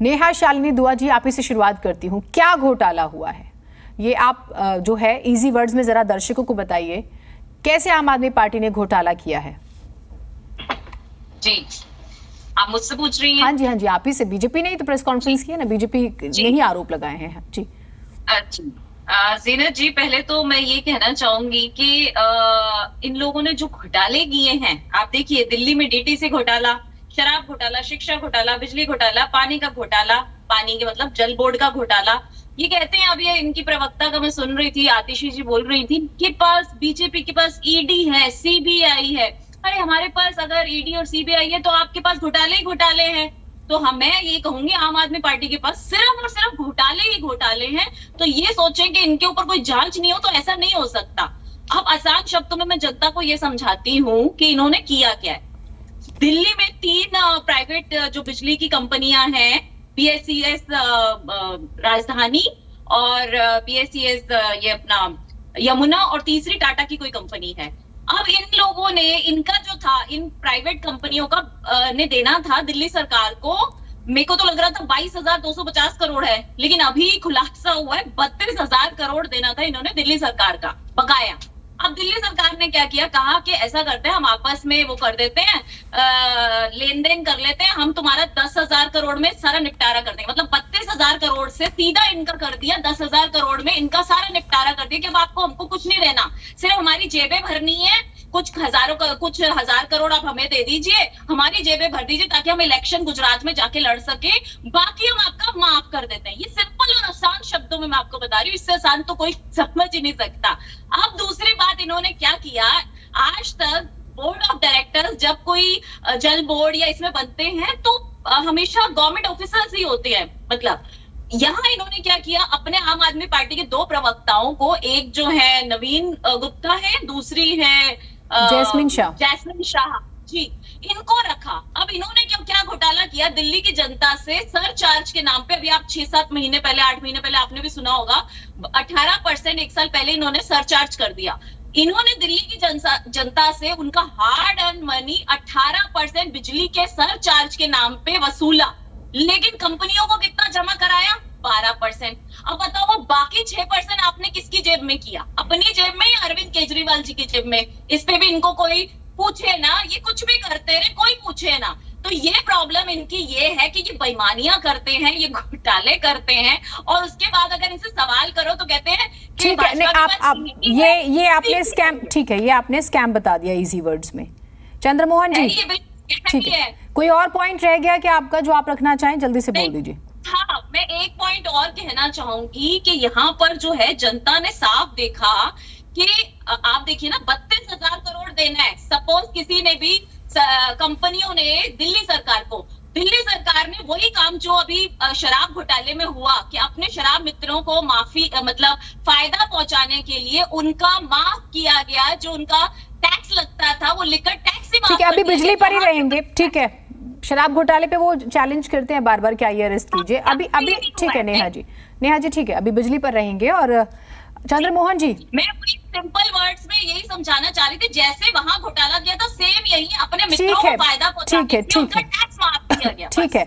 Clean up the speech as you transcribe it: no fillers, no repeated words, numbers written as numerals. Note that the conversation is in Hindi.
नेहा शालिनी दुआ जी, आप ही से शुरुआत करती हूँ। क्या घोटाला हुआ है ये आप जो है इजी वर्ड्स में जरा दर्शकों को बताइए, कैसे आम आदमी पार्टी ने घोटाला किया है? जी, आप मुझसे पूछ रही हैं? हाँ जी, आप ही से। बीजेपी ने ही तो प्रेस कॉन्फ्रेंस किया ना, बीजेपी ने ही आरोप लगाए हैं जी। अच्छा, ज़ीनत जी, पहले तो मैं ये कहना चाहूंगी कि इन लोगों ने जो घोटाले किए हैं, आप देखिए दिल्ली में डीटीसी घोटाला, शराब घोटाला, शिक्षा घोटाला, बिजली घोटाला, पानी का घोटाला, पानी के मतलब जल बोर्ड का घोटाला। ये कहते हैं, अभी इनकी प्रवक्ता का मैं सुन रही थी, आतिशी जी बोल रही थी कि पास बीजेपी के पास ईडी है, सीबीआई है। अरे हमारे पास अगर ईडी और सीबीआई है तो आपके पास घोटाले ही घोटाले हैं। तो मैं ये कहूंगी आम आदमी पार्टी के पास सिर्फ और सिर्फ घोटाले ही घोटाले हैं। तो ये सोचें कि इनके ऊपर कोई जांच नहीं हो तो ऐसा नहीं हो सकता। अब आसान शब्दों में मैं जनता को ये समझाती हूँ कि इन्होंने किया क्या है। दिल्ली में 3 प्राइवेट जो बिजली की कंपनियां हैं, पीएसईएस राजधानी और पीएसईएस ये अपना यमुना और तीसरी टाटा की कोई कंपनी है। अब इन लोगों ने, इनका जो था, इन प्राइवेट कंपनियों का ने देना था दिल्ली सरकार को, मेरे को तो लग रहा था 22,250 करोड़ है, लेकिन अभी खुलासा हुआ है 32,000 करोड़ देना था इन्होंने दिल्ली सरकार का बकाया। अब दिल्ली सरकार ने क्या किया, कहा कि ऐसा करते हैं, हम आपस में वो कर देते हैं, लेन देन कर लेते हैं, हम तुम्हारा 10,000 करोड़ में सारा निपटारा कर देंगे। मतलब 32,000 करोड़ से सीधा इनका कर दिया 10,000 करोड़ में इनका सारा निपटारा कर दिया कि अब आपको हमको कुछ नहीं देना, सिर्फ हमारी जेबें भरनी है, कुछ हजार करोड़ आप हमें दे दीजिए, हमारी जेबें भर दीजिए ताकि हम इलेक्शन गुजरात में जाके लड़ सके, बाकी हम आपका माफ कर देते हैं। ये सिंपल और आसान शब्दों में मैं आपको बता रही हूँ, इससे आसान तो कोई समझ ही नहीं सकता। अब दूसरी बात इन्होंने क्या किया, आज तक बोर्ड ऑफ डायरेक्टर्स जब कोई जल बोर्ड या इसमें बनते हैं तो हमेशा गवर्नमेंट ऑफिसर्स ही होते हैं। मतलब यहाँ इन्होंने क्या किया, अपने आम आदमी पार्टी के 2 प्रवक्ताओं को, एक जो है नवीन गुप्ता है, दूसरी है जैस्मिन शाह जी, इनको रखा। अब इन्होंने क्या घोटाला किया, दिल्ली की जनता से सरचार्ज के नाम पे, अभी आप 6-7 महीने पहले, 8 महीने पहले आपने भी सुना होगा, 18% 1 साल पहले इन्होंने सरचार्ज कर दिया। इन्होंने दिल्ली की जनता से उनका हार्ड अर्न मनी 18% बिजली के सरचार्ज के नाम पे वसूला, लेकिन कंपनियों को कितना जमा कराया, 12%। अब बताओ वो बाकी 6% आपने किसकी जेब में किया, अपनी जेब में या अरविंद केजरीवाल जी की जेब में? इस पे भी इनको कोई पूछे ना, ये कुछ भी करते रहे, कोई पूछे ना। तो ये प्रॉब्लम इनकी ये है कि ये बेईमानियां करते हैं, ये घोटाले करते हैं, और उसके बाद अगर इनसे सवाल करो तो कहते हैं कि ठीक है, नहीं आप ये आपने स्कैम, ठीक है, ये आपने स्कैम बता दिया इजी वर्ड्स में। चंद्रमोहन जी, ठीक है, कोई और पॉइंट रह गया क्या आपका जो आप रखना चाहें? जल्दी से बोल दीजिए। हाँ, मैं एक पॉइंट और कहना चाहूंगी कि यहाँ पर जो है जनता ने साफ देखा कि आप देखिए ना, 32,000 करोड़ देना है। सपोज किसी ने भी, कंपनियों ने दिल्ली सरकार ने वही काम जो अभी शराब घोटाले में हुआ कि अपने शराब मित्रों को माफी, मतलब फायदा पहुंचाने के लिए उनका माफ किया गया, जो उनका टैक्स लगता था वो लिकर टैक्स ही माफ। ठीक है, अभी बिजली पर ही रहेंगे, ठीक है। शराब घोटाले पे वो चैलेंज करते हैं बार बार, क्या ये अरेस्ट कीजिए। अभी ठीक है नेहा जी, ठीक है, अभी बिजली पर रहेंगे। और चंद्रमोहन जी, मैं सिंपल वर्ड्स में यही समझाना चाह रही थी, जैसे वहां घोटाला किया था, सेम यही अपने मित्रों को फायदा पहुंचाने के लिए उनका टैक्स माफ किया गया। ठीक है।